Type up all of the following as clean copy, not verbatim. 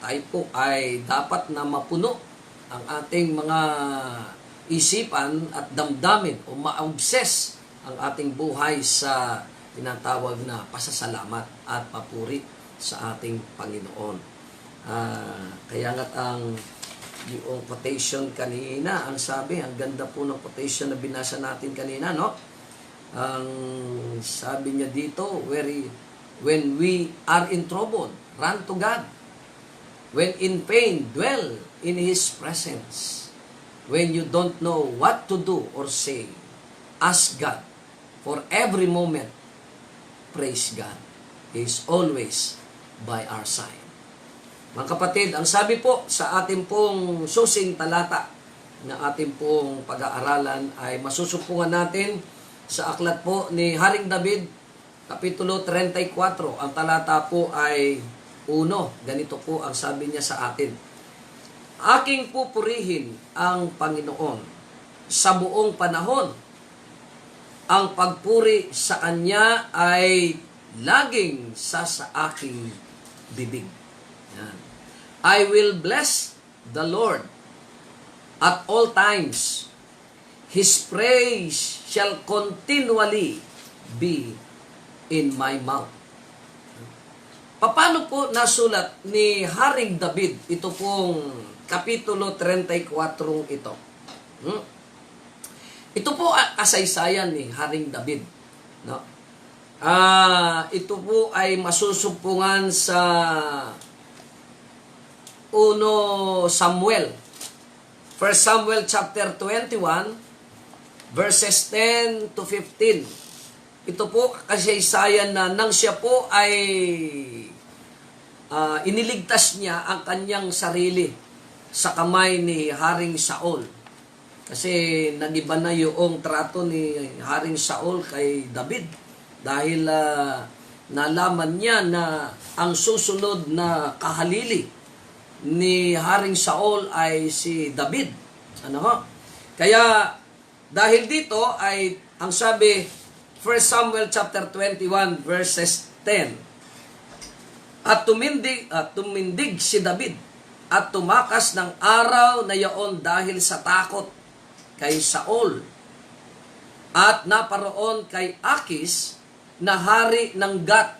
tayo po ay dapat na mapuno ang ating mga isipan at damdamin o ma-obsess ang ating buhay sa tinatawag na pasasalamat at papuri sa ating Panginoon. Kaya nga't yung quotation kanina, ang sabi, ang ganda po ng quotation na binasa natin kanina, no? Ang sabi niya dito, when we are in trouble, run to God. When in pain, dwell in His presence. When you don't know what to do or say, ask God. For every moment, praise God. He is always by our side. Mga kapatid, ang sabi po sa ating pong susing talata na ating pong pag-aaralan ay masusupungan natin sa aklat po ni Haring David, Kapitulo 34. Ang talata po ay 1. Ganito po ang sabi niya sa atin. Aking pupurihin ang Panginoon sa buong panahon. Ang pagpuri sa Kanya ay laging sa aking bibig. Yan. I will bless the Lord at all times. His praise shall continually be in my mouth. Paano po nasulat ni Haring David ito pong Kapitulo 34 ito? Ito po kasaysayan ni Haring David. No? Ito po ay masusupungan sa 1 Samuel. 1 Samuel chapter 21, verses 10 to 15. Ito po kasaysayan na nang siya po ay iniligtas niya ang kanyang sarili sa kamay ni Haring Saul. Kasi nagiba na yung trato ni Haring Saul kay David. Dahil nalaman niya na ang susunod na kahalili ni Haring Saul ay si David. Kaya dahil dito ay ang sabi 1 Samuel chapter 21 verses 10. At tumindig si David at tumakas ng araw na yaon dahil sa takot kay Saul. At naparoon kay Akis na hari ng Gat.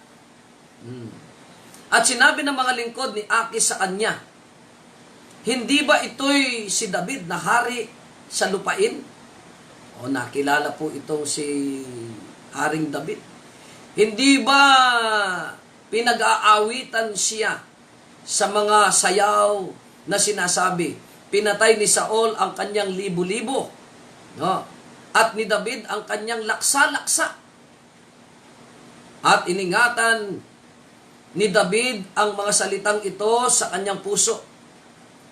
At sinabi ng mga lingkod ni Akis sa kanya, hindi ba ito'y si David na hari sa lupain? O nakilala po itong si Haring David. Hindi ba pinag-aawitan siya sa mga sayaw na sinasabi, pinatay ni Saul ang kanyang libo-libo, no? At ni David ang kanyang laksa-laksa. At iningatan ni David ang mga salitang ito sa kanyang puso.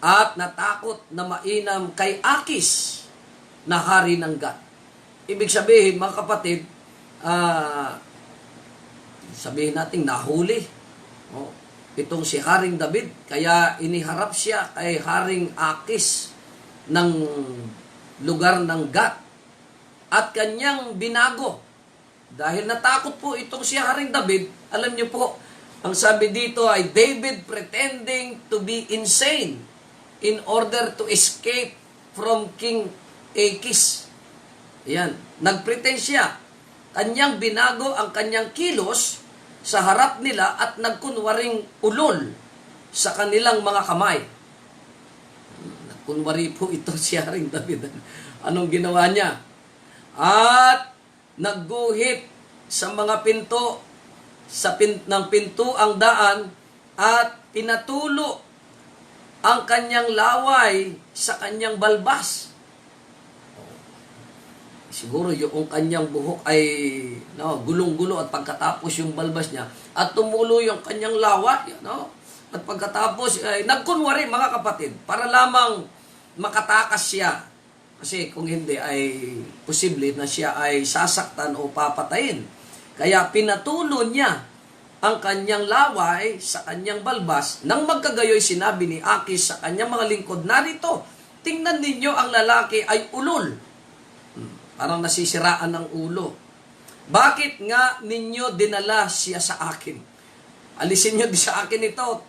At natakot na mainam kay Akis na hari ng Gat. Ibig sabihin, mga kapatid, sabihin natin nahuli itong si Haring David. Kaya iniharap siya kay Haring Akis ng lugar ng Gat. At kanyang binago. Dahil natakot po itong si Haring David, alam niyo po, ang sabi dito ay David pretending to be insane in order to escape from King Akis. Ayan, nagpretend siya. Kanyang binago ang kanyang kilos sa harap nila at nagkunwaring ulol sa kanilang mga kamay. Nagkunwari po ito si Haring David. Anong ginawa niya? At nagguhit sa mga pinto, ng pinto ang daan at pinatulo ang kanyang laway sa kanyang balbas. Siguro yung kanyang buhok ay gulong-gulo at pagkatapos yung balbas niya at tumulo yung kanyang laway. At pagkatapos ay nagkunwari, mga kapatid, para lamang makatakas siya. Kasi kung hindi ay posible na siya ay sasaktan o papatayin. Kaya pinatulo niya ang kanyang laway sa kanyang balbas. Nang magkagayoy sinabi ni Akis sa kanyang mga lingkod, narito, tingnan ninyo ang lalaki ay ulol. Parang nasisiraan ng ulo. Bakit nga ninyo dinala siya sa akin? Alisin nyo sa akin ito.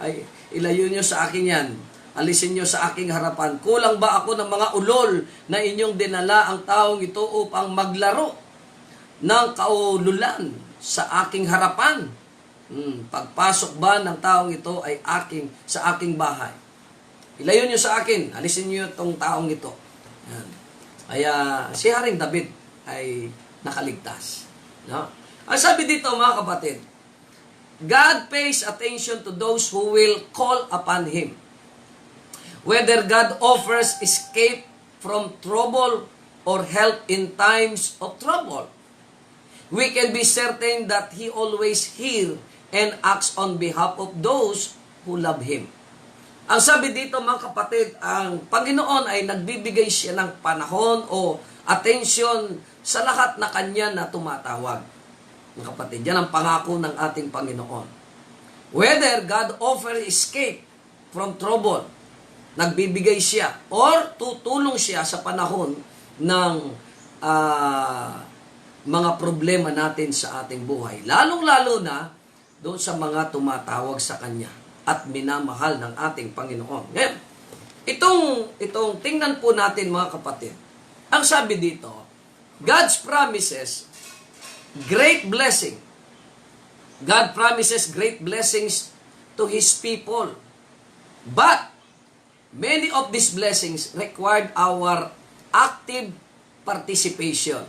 Ay, ilayo nyo sa akin yan. Alisin nyo sa aking harapan. Kulang ba ako ng mga ulol na inyong dinala ang taong ito upang maglaro ng kaululan sa aking harapan? Pagpasok ba ng taong ito ay sa aking bahay? Ilayo nyo sa akin. Alisin nyo itong taong ito. Yan. Kaya si Haring David ay nakaligtas. No? Ang sabi dito mga kapatid, God pays attention to those who will call upon Him. Whether God offers escape from trouble or help in times of trouble, we can be certain that He always hears and acts on behalf of those who love Him. Ang sabi dito mga kapatid, ang Panginoon ay nagbibigay siya ng panahon o attention sa lahat na Kanya na tumatawag. Mga kapatid, yan ang pangako ng ating Panginoon. Whether God offers escape from trouble, nagbibigay siya or tutulong siya sa panahon ng mga problema natin sa ating buhay. Lalong-lalo na doon sa mga tumatawag sa Kanya at minamahal ng ating Panginoon. Ngayon, itong tingnan po natin mga kapatid. Ang sabi dito, God's promises great blessing. God promises great blessings to His people. But many of these blessings required our active participation.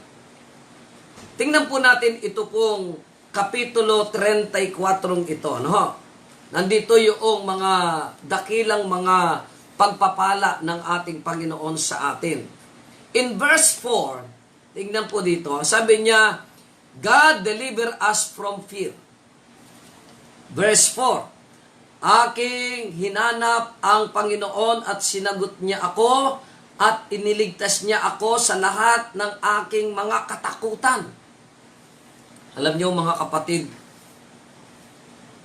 Tingnan po natin ito pong Kapitulo 34 ito. No? Nandito yung mga dakilang mga pagpapala ng ating Panginoon sa atin. In verse 4, tingnan po dito, sabi niya, God deliver us from fear. Verse 4, aking hinanap ang Panginoon at sinagot niya ako at iniligtas niya ako sa lahat ng aking mga katakutan. Alam niyo mga kapatid,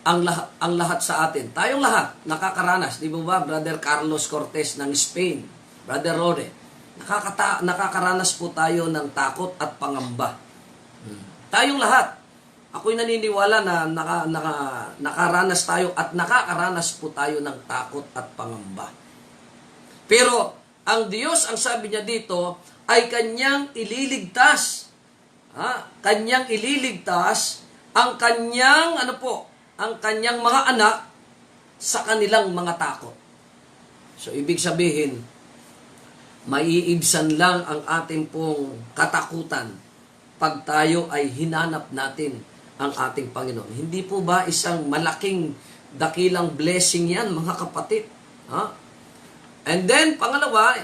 ang lahat sa atin, tayong lahat nakakaranas, di ba Brother Carlos Cortez ng Spain, Brother Rode, nakakaranas po tayo ng takot at pangamba. Tayong lahat. Ako'y naniniwala na nakaranas tayo at nakakaranas po tayo ng takot at pangamba. Pero ang Diyos, ang sabi niya dito, ay Kanyang ililigtas. Kanyang ililigtas ang Kanyang, ang Kanyang mga anak sa kanilang mga takot. So, ibig sabihin, maiibsan lang ang ating pong katakutan pag tayo ay hinanap natin ang ating Panginoon. Hindi po ba isang malaking dakilang blessing yan, mga kapatid? And then, pangalawa,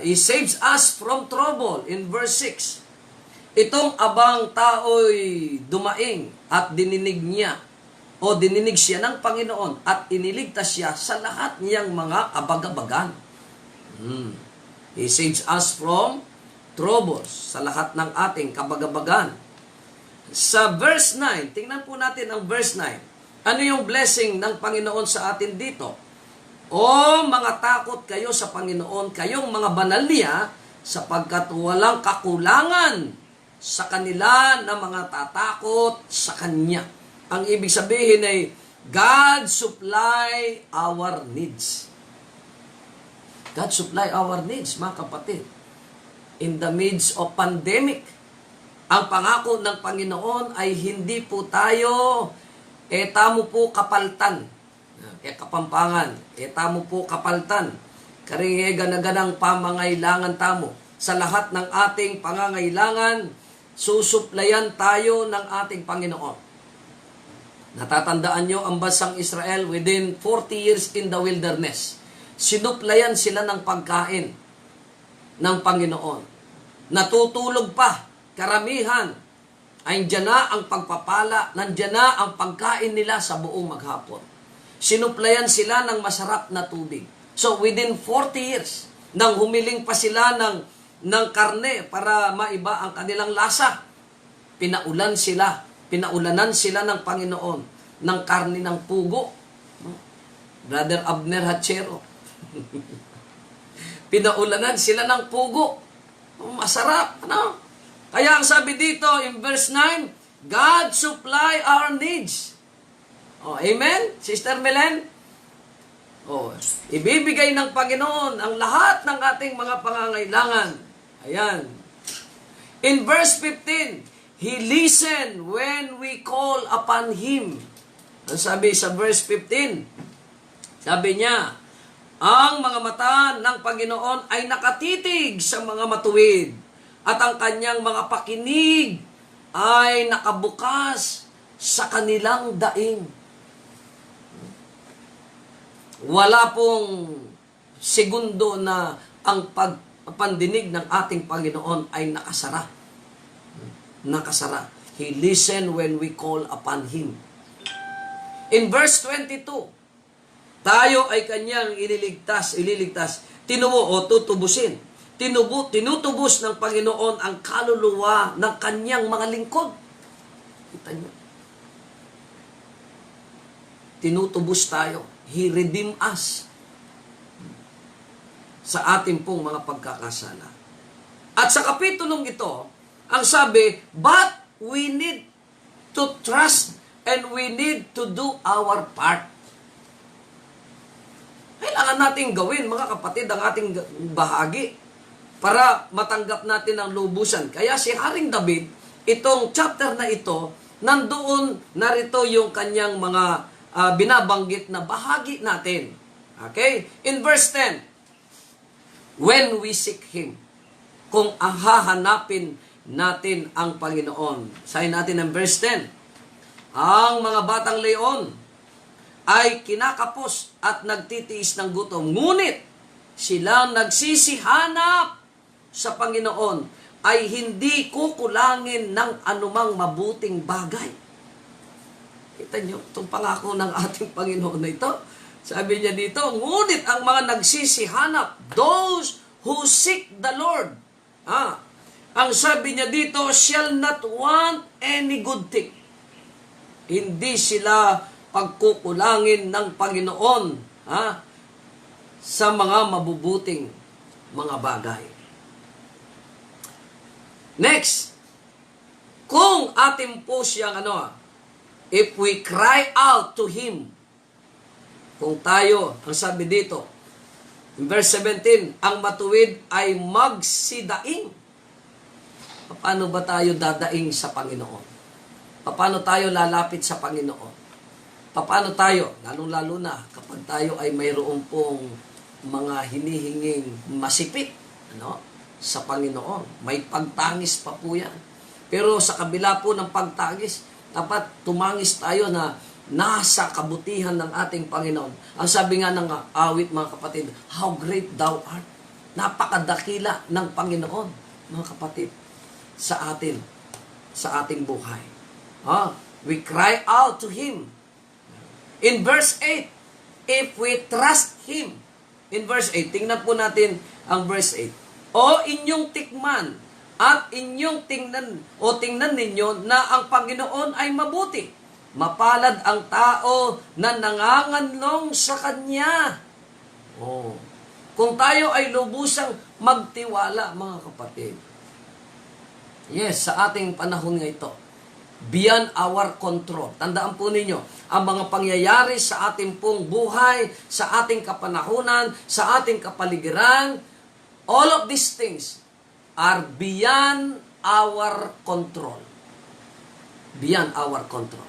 He saves us from trouble in verse 6. Itong abang tao'y dumaing at dininig siya ng Panginoon at iniligtas siya sa lahat niyang mga abag-abagan. He saves us from troubles sa lahat ng ating kabag-abagan. Sa verse 9, tingnan po natin ang verse 9. Ano yung blessing ng Panginoon sa atin dito? O mga takot kayo sa Panginoon, kayong mga banal niya, sapagkat walang kakulangan sa kanila na mga tatakot sa Kanya. Ang ibig sabihin ay, God supply our needs. God supply our needs, mga kapatid. In the midst of pandemic, ang pangako ng Panginoon ay hindi po tayo, tamo po kapaltan. Kapampangan, tamo po kapaltan. Karingegan-ganang pamangailangan tamo. Sa lahat ng ating pangangailangan, susuplayan tayo ng ating Panginoon. Natatandaan nyo ang bansang Israel within 40 years in the wilderness. Sinuplayan sila ng pagkain ng Panginoon. Natutulog pa, karamihan. Nandiyan na ang pagpapala, nandiyan na ang pagkain nila sa buong maghapon. Sinuplayan sila ng masarap na tubig. So within 40 years, nang humiling pa sila ng karne para maiba ang kanilang lasa, pinaulan sila Pinaulanan sila ng Panginoon ng karne ng pugo. Brother Abner Hachero. Pinaulanan sila ng pugo. Masarap, ano? Kaya ang sabi dito in verse 9, God supply our needs. Oh, amen? Sister Melen? Oh, ibibigay ng Panginoon ang lahat ng ating mga pangangailangan. Ayan. In verse 15, He listened when we call upon Him. Ang sabi sa verse 15, sabi niya, ang mga mata ng Panginoon ay nakatitig sa mga matuwid at ang kanyang mga pakinig ay nakabukas sa kanilang daing. Wala pong segundo na ang pandinig ng ating Panginoon ay nakasara. Nakasara. He listened when we call upon Him. In verse 22, tayo ay kanyang ililigtas, tinubo o tutubusin. Tinutubos ng Panginoon ang kaluluwa ng kanyang mga lingkod. Kita niyo? Tinutubos tayo. He redeemed us sa ating pong mga pagkakasala. At sa kapitulong ito, ang sabi, but we need to trust and we need to do our part. Kailangan natin gawin, mga kapatid, ang ating bahagi para matanggap natin ang lubusan. Kaya si Haring David, itong chapter na ito, nandoon narito yung kanyang mga binabanggit na bahagi natin. Okay? In verse 10, when we seek Him, kung hahanapin natin ang Panginoon. Sayin natin ang verse 10, ang mga batang leon ay kinakapos at nagtitiis ng gutom. Ngunit silang nagsisihanap sa Panginoon ay hindi kukulangin ng anumang mabuting bagay. Kita nyo, itong pangako ng ating Panginoon na ito. Sabi niya dito, ngunit ang mga nagsisihanap, those who seek the Lord, ang sabi niya dito, shall not want any good thing. Hindi sila pagkukulangin ng Panginoon sa mga mabubuting mga bagay. Next, kung atin po siyang if we cry out to Him, kung tayo, ang sabi dito, in verse 17, ang matuwid ay magsidaing. Paano ba tayo dadaing sa Panginoon? Paano tayo lalapit sa Panginoon? Paano tayo, lalong-lalo na kapag tayo ay mayroon pong mga hinihinging masipit sa Panginoon. May pagtangis pa po yan. Pero sa kabila po ng pagtangis, dapat tumangis tayo na nasa kabutihan ng ating Panginoon. Ang sabi nga ng awit, mga kapatid, how great thou art. Napakadakila ng Panginoon, mga kapatid, sa ating buhay. We cry out to Him. In verse 8, if we trust Him. In verse 8, tingnan po natin ang verse 8. O inyong tikman at inyong tingnan ninyo na ang Panginoon ay mabuti. Mapalad ang tao na nanganganlong sa Kanya. Kung tayo ay lubusang magtiwala, mga kapatid. Yes, sa ating panahon nga ito, beyond our control. Tandaan po ninyo, ang mga pangyayari sa ating pong buhay, sa ating kapanahunan, sa ating kapaligiran, all of these things are beyond our control. Beyond our control.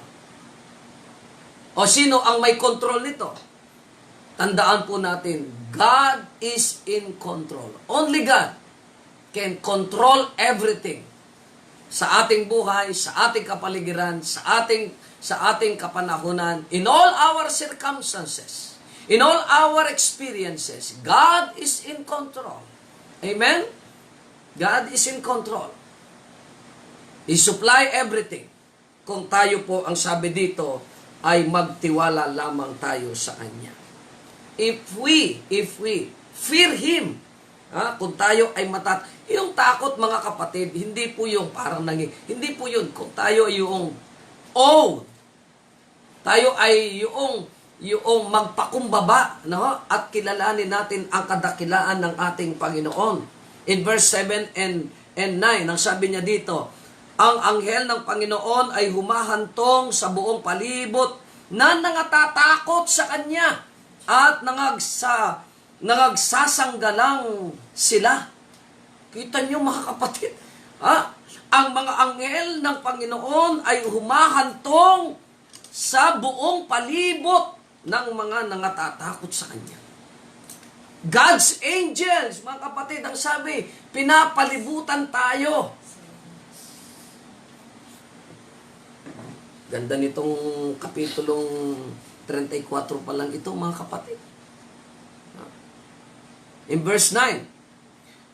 O sino ang may control nito? Tandaan po natin, God is in control. Only God can control everything sa ating buhay, sa ating kapaligiran, sa ating kapanahunan, in all our circumstances, in all our experiences, God is in control. Amen? God is in control. He supply everything. Kung tayo po, ang sabi dito, ay magtiwala lamang tayo sa Kanya. If we fear Him, kung tayo ay yung takot, mga kapatid, hindi po yung parang hindi po yun. Kung tayo ay yung tayo ay yung magpakumbaba, at kilalanin natin ang kadakilaan ng ating Panginoon. In verse 7 and 9, ang sabi niya dito, ang anghel ng Panginoon ay humahantong sa buong palibot na nangatatakot sa Kanya at nangagsasanggalang sila. Kita niyo mga kapatid, ang mga anghel ng Panginoon ay humahantong sa buong palibot ng mga nangatatakot sa Kanya. God's angels, mga kapatid, ang sabi, pinapalibutan tayo. Ganda nitong kapitulong 34 pa lang ito, mga kapatid. In verse 9,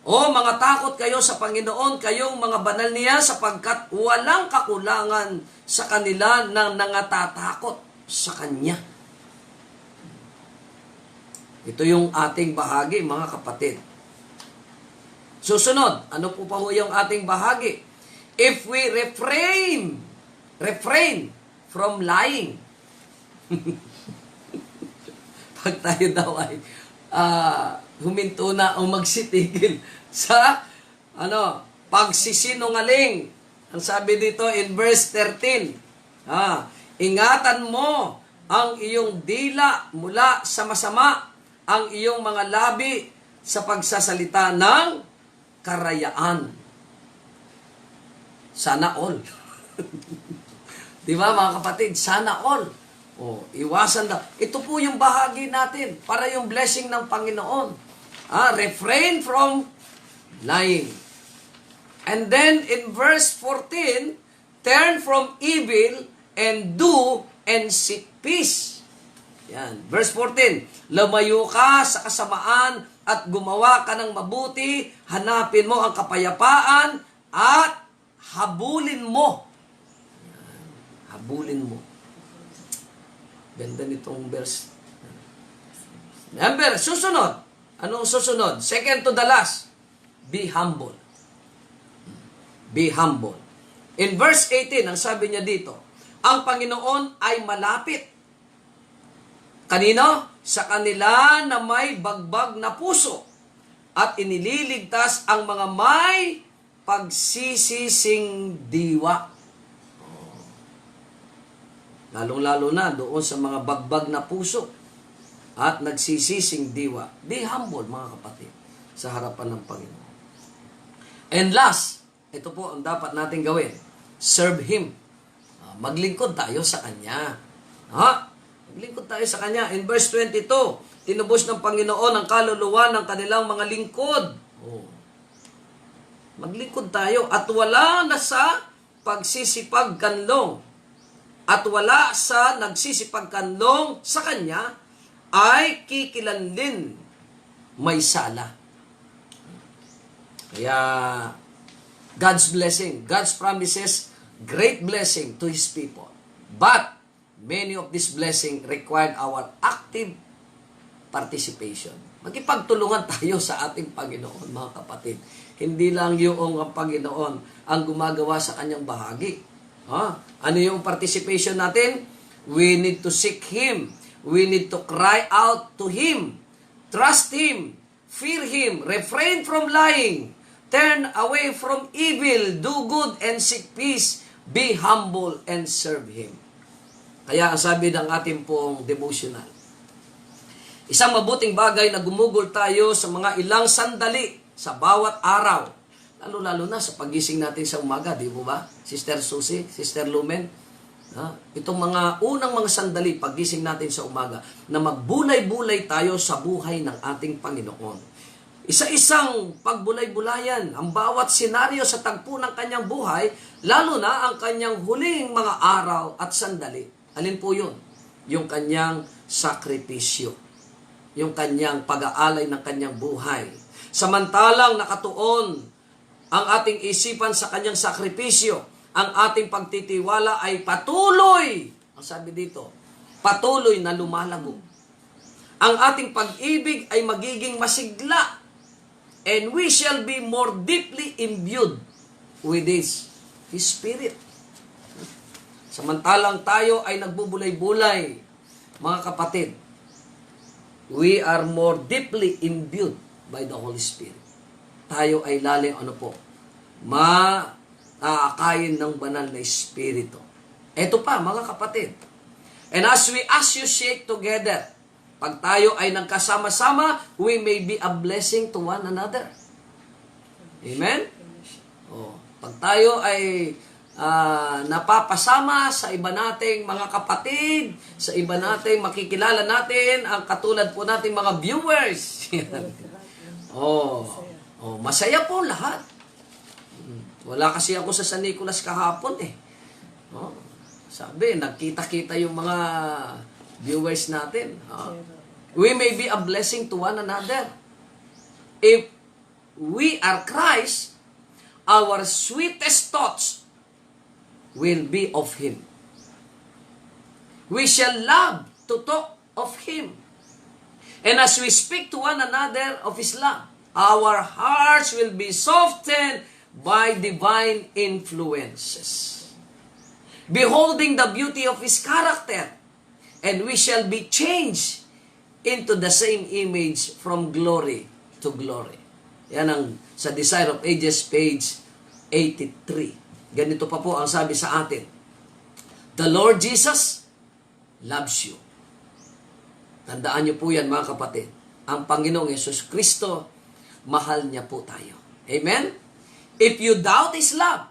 O mga takot kayo sa Panginoon, kayong mga banal niya, sapagkat walang kakulangan sa kanila na nangatatakot sa Kanya. Ito yung ating bahagi, mga kapatid. Susunod, ano po pa ho yung ating bahagi? If we refrain from lying. Pag tayo daw ay huminto na o magsitigil sa pagsisinungaling. Ang sabi dito in verse 13, ingatan mo ang iyong dila mula sa masama, ang iyong mga labi sa pagsasalita ng karayaan. Sana all. Di ba mga kapatid? Sana all. Iwasan na. Ito po yung bahagi natin para yung blessing ng Panginoon. Refrain from lying. And then in verse 14, turn from evil and do and seek peace. Yan. Verse 14, lumayo ka sa kasamaan at gumawa ka ng mabuti, hanapin mo ang kapayapaan at habulin mo. Yan. Habulin mo. Ganda nitong verse. Number, susunod. Anong susunod? Second to the last. Be humble. Be humble. In verse 18, ang sabi niya dito, ang Panginoon ay malapit. Kanino? Sa kanila na may bagbag na puso at inililigtas ang mga may pagsisising diwa. Lalong-lalo na doon sa mga bagbag na puso at nagsisising diwa. Be humble, mga kapatid, sa harapan ng Panginoon. And last, ito po ang dapat natin gawin. Serve Him. Maglingkod tayo sa Kanya. Maglingkod tayo sa Kanya. In verse 22, tinubos ng Panginoon ang kaluluwa ng kanilang mga lingkod. Maglingkod tayo at wala na sa pagsisipagkanlong at wala sa nagsisipagkanlong sa Kanya ay kikilanlin may sala. Kaya God's blessing, God's promises, great blessing to His people. But many of this blessing required our active participation. Magipagtulungan tayo sa ating Panginoon, mga kapatid. Hindi lang yung ang Panginoon ang gumagawa sa Kanyang bahagi. Ano yung participation natin? We need to seek Him. We need to cry out to Him. Trust Him. Fear Him. Refrain from lying. Turn away from evil. Do good and seek peace. Be humble and serve Him. Kaya ang sabi ng ating pong devotional, isang mabuting bagay na gumugol tayo sa mga ilang sandali sa bawat araw. Lalo-lalo na sa pagising natin sa umaga, di mo ba? Sister Susie, Sister Lumen. Itong mga unang mga sandali, pagising natin sa umaga, na magbulay-bulay tayo sa buhay ng ating Panginoon. Isa-isang pagbulay-bulayan, ang bawat senaryo sa tagpo ng kanyang buhay, lalo na ang kanyang huling mga araw at sandali. Alin po yun? Yung kanyang sakripisyo. Yung kanyang pag-aalay ng kanyang buhay. Samantalang nakatuon ang ating isipan sa kanyang sakripisyo, ang ating pagtitiwala ay patuloy, ang sabi dito, patuloy na lumalago. Ang ating pag-ibig ay magiging masigla, and we shall be more deeply imbued with His Spirit. Samantalang tayo ay nagbubulay-bulay, mga kapatid, we are more deeply imbued by the Holy Spirit. Tayo ay laling maakayin ng banal na Espiritu. Ito pa, mga kapatid, And as we associate together, pag tayo ay nagkasama-sama, we may be a blessing to one another. Amen? Oh, pag tayo ay napapasama sa iba nating mga kapatid, sa iba nating makikilala natin, ang katulad po nating mga viewers. Masaya po lahat. Wala kasi ako sa San Nicolas kahapon eh. Sabi, nagkita-kita yung mga viewers natin. We may be a blessing to one another. If we are Christ, our sweetest thoughts will be of Him. We shall love to talk of Him. And as we speak to one another of His love, our hearts will be softened by divine influences. Beholding the beauty of His character, and we shall be changed into the same image from glory to glory. Yan ang sa Desire of Ages, page 83. Ganito pa po ang sabi sa atin. The Lord Jesus loves you. Tandaan niyo po yan mga kapatid. Ang Panginoong Yesus Kristo, mahal niya po tayo. Amen? If you doubt His love,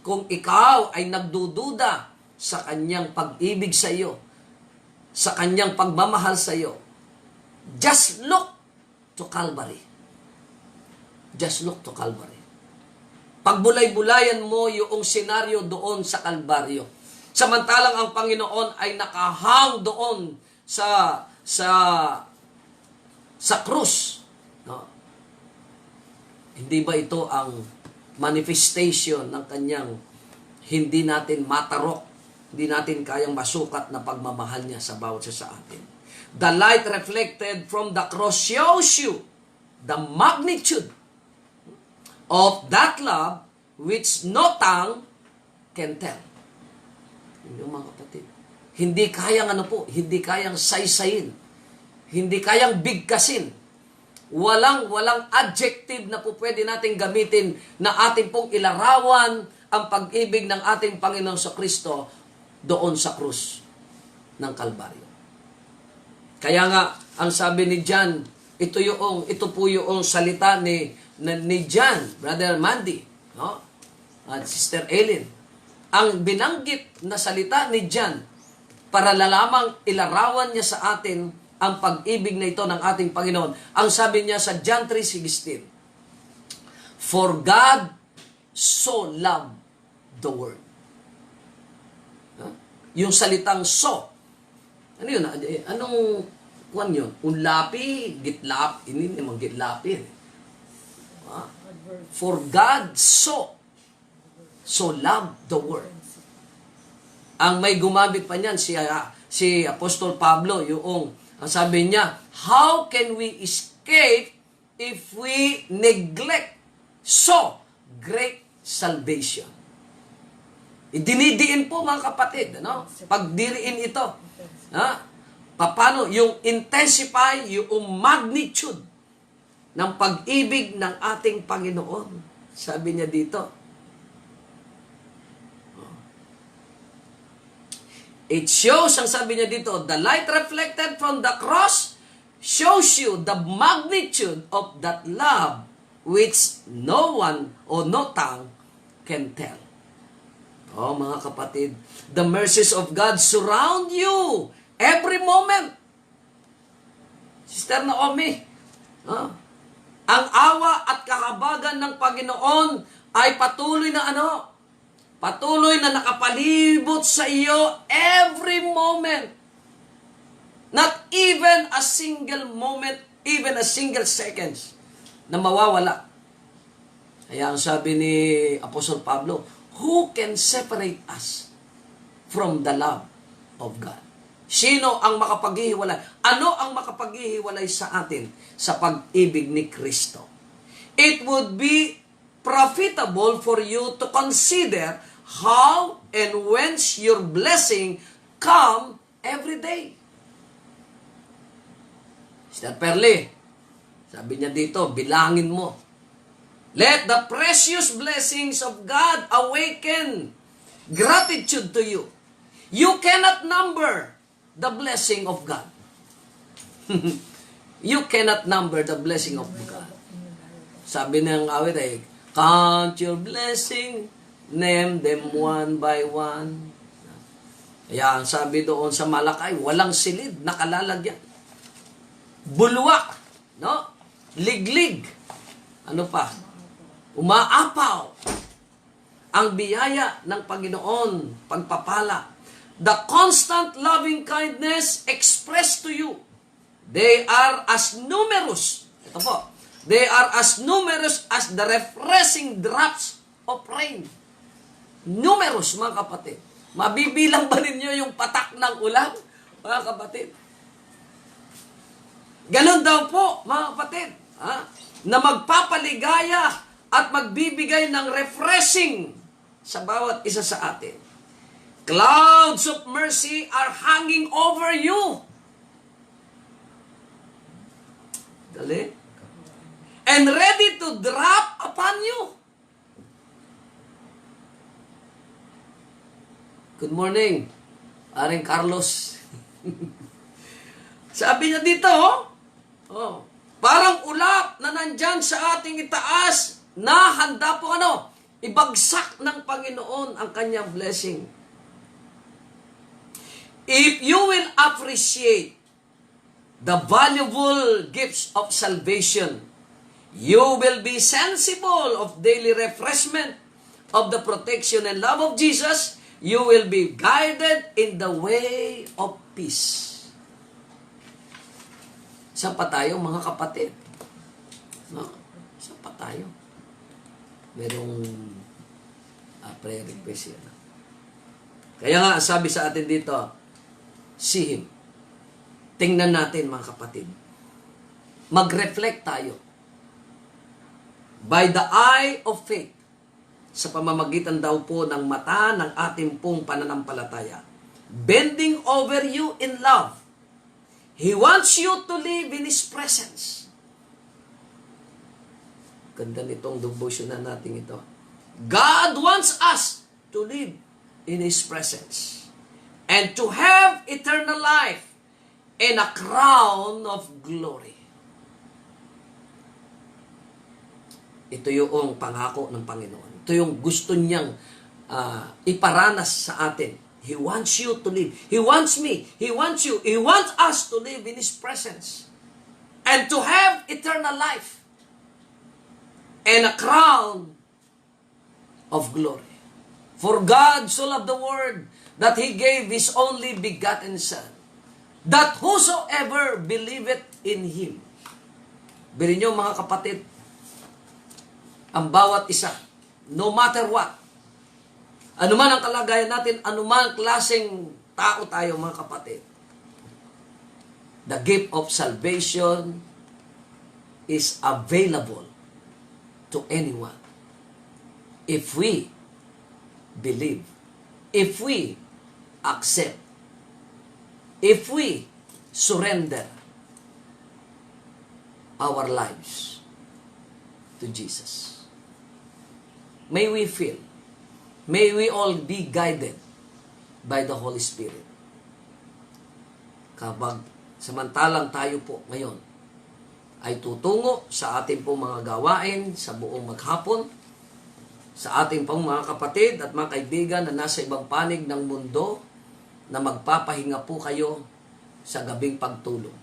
kung ikaw ay nagdududa sa Kanyang pag-ibig sa iyo, sa Kanyang pagmamahal sa iyo, just look to Calvary. Just look to Calvary. Pagbulay-bulayan mo yung senaryo doon sa Kalbaryo. Samantalang ang Panginoon ay nakahang doon sa krus. No? Hindi ba ito ang manifestation ng kanyang hindi natin matarok, hindi natin kayang masukat na pagmamahal niya sa bawat isa sa atin? The light reflected from the cross shows you the magnitude of that love which no tongue can tell. Yung mga kapatid, hindi kayang hindi kayang saysayin, hindi kayang bigkasin. Walang adjective na po pwede natin gamitin na ating pong ilarawan ang pag-ibig ng ating Panginoon sa Kristo doon sa krus ng Kalbaryo. Kaya nga, ang sabi ni John, ito po yung salita ni John, Brother Mandy, no? At Sister Ellen. Ang binanggit na salita ni John para lamang ilarawan niya sa atin ang pag-ibig na ito ng ating Panginoon. Ang sabi niya sa John 3:16, For God so loved the world. Yung salitang so, ano yun? Anong kuwan yun? Unlapi, gitlap, ini naman gitlapi. For God so loved the world. Ang may gumamit pa niyan, si Apostol Pablo, ang sabi niya, how can we escape if we neglect so great salvation? Dinidiin po mga kapatid, ano? Pagdiriin ito. Paano yung intensify, yung magnitude ng pag-ibig ng ating Panginoon. Sabi niya dito, it shows, ang sabi niya dito, the light reflected from the cross shows you the magnitude of that love which no one or no tongue can tell. Mga kapatid, the mercies of God surround you every moment. Sister Naomi, ang awa at kahabagan ng Panginoon ay patuloy na patuloy na nakapalibot sa iyo every moment. Not even a single moment, even a single seconds na mawawala. Kaya ang sabi ni Apostol Pablo, who can separate us from the love of God? Sino ang makapaghihiwalay? Ano ang makapaghihiwalay sa atin sa pag-ibig ni Kristo? It would be profitable for you to consider how and whence your blessing come every day. Sister Perle, sabi niya dito, bilangin mo. Let the precious blessings of God awaken gratitude to you. You cannot number the blessing of God. You cannot number the blessing of God. Sabi ng awit ay, count your blessing, name them one by one. Kaya ang sabi doon sa Malakay, walang silid, nakalalagyan. Bulwak, no? Liglig. Ano pa? Umaapaw. Ang biyaya ng Panginoon, pagpapala. The constant loving kindness expressed to you. They are as numerous. Ito po. They are as numerous as the refreshing drops of rain. Numerous, mga kapatid. Mabibilang ba ninyo yung patak ng ulan, mga kapatid? Ganon daw po, mga kapatid, na magpapaligaya at magbibigay ng refreshing sa bawat isa sa atin. Clouds of mercy are hanging over you. Dali. And ready to drop upon you. Good morning, Aring Carlos. Sabi niya dito, parang ulap na nandyan sa ating itaas na handa po ibagsak ng Panginoon ang kanyang blessing. If you will appreciate the valuable gifts of salvation, you will be sensible of daily refreshment of the protection and love of Jesus. You will be guided in the way of peace. Saan pa tayo, mga kapatid? No? Saan pa tayo? Merong prayer request yan. Kaya nga, sabi sa atin dito, see Him. Tingnan natin, mga kapatid. Mag-reflect tayo. By the eye of faith, sa pamamagitan daw po ng mata ng ating pong pananampalataya. Bending over you in love. He wants you to live in His presence. Ganda nitong devotional natin ito. God wants us to live in His presence and to have eternal life and a crown of glory. Ito yung pangako ng Panginoon. Ito yung gusto niyang iparanas sa atin. He wants you to live. He wants me. He wants you. He wants us to live in His presence. And to have eternal life. And a crown of glory. For God so loved the world that He gave His only begotten Son, that whosoever believeth in Him. Bilhin nyo, mga kapatid, ang bawat isa, no matter what, anuman ang kalagayan natin, anuman klaseng tao tayo, mga kapatid, the gift of salvation is available to anyone if we believe, if we accept, if we surrender our lives to Jesus. May we feel, may we all be guided by the Holy Spirit. Kapag samantalang tayo po ngayon ay tutungo sa ating pong mga gawain sa buong maghapon, sa ating pong mga kapatid at mga kaibigan na nasa ibang panig ng mundo, na magpapahinga po kayo sa gabing pagtulog.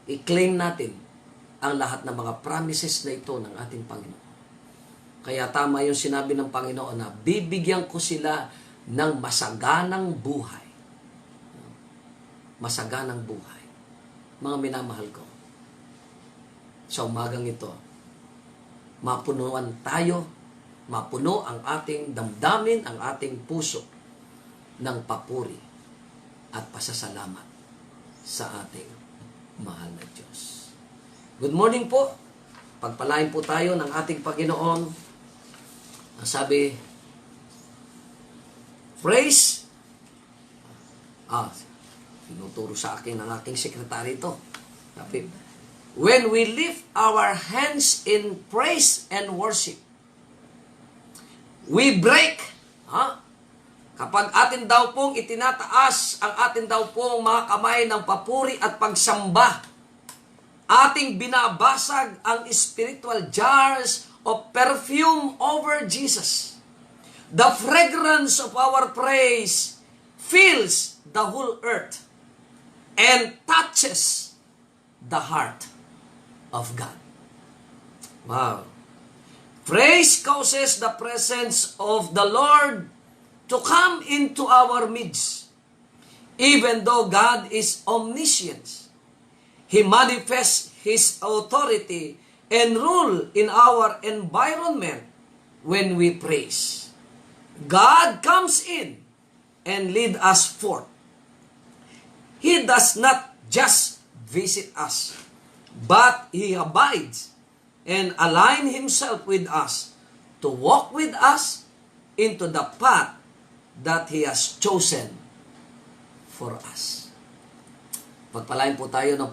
I-claim natin ang lahat ng mga promises na ito ng ating Panginoon. Kaya tama yung sinabi ng Panginoon na bibigyan ko sila ng masaganang buhay. Masaganang buhay. Mga minamahal ko, sa umagang ito, mapunuan tayo, mapuno ang ating damdamin, ang ating puso ng papuri at pasasalamat sa ating mahal na Diyos. Good morning po. Pagpalain po tayo ng ating Panginoon. Ang sabi, praise, tinuturo sa akin ng aking sekretary ito. Sabi, when we lift our hands in praise and worship, we break, Kapag atin daw pong itinataas ang atin daw pong mga kamay ng papuri at pagsamba, ating binabasag ang spiritual jars of perfume over Jesus. The fragrance of our praise fills the whole earth and touches the heart of God. Wow. Praise causes the presence of the Lord to come into our midst. Even though God is omniscient, He manifests His authority and rule in our environment when we praise. God comes in and lead us forth. He does not just visit us, but He abides and align Himself with us to walk with us into the path that He has chosen for us. Pagpalain po tayo ng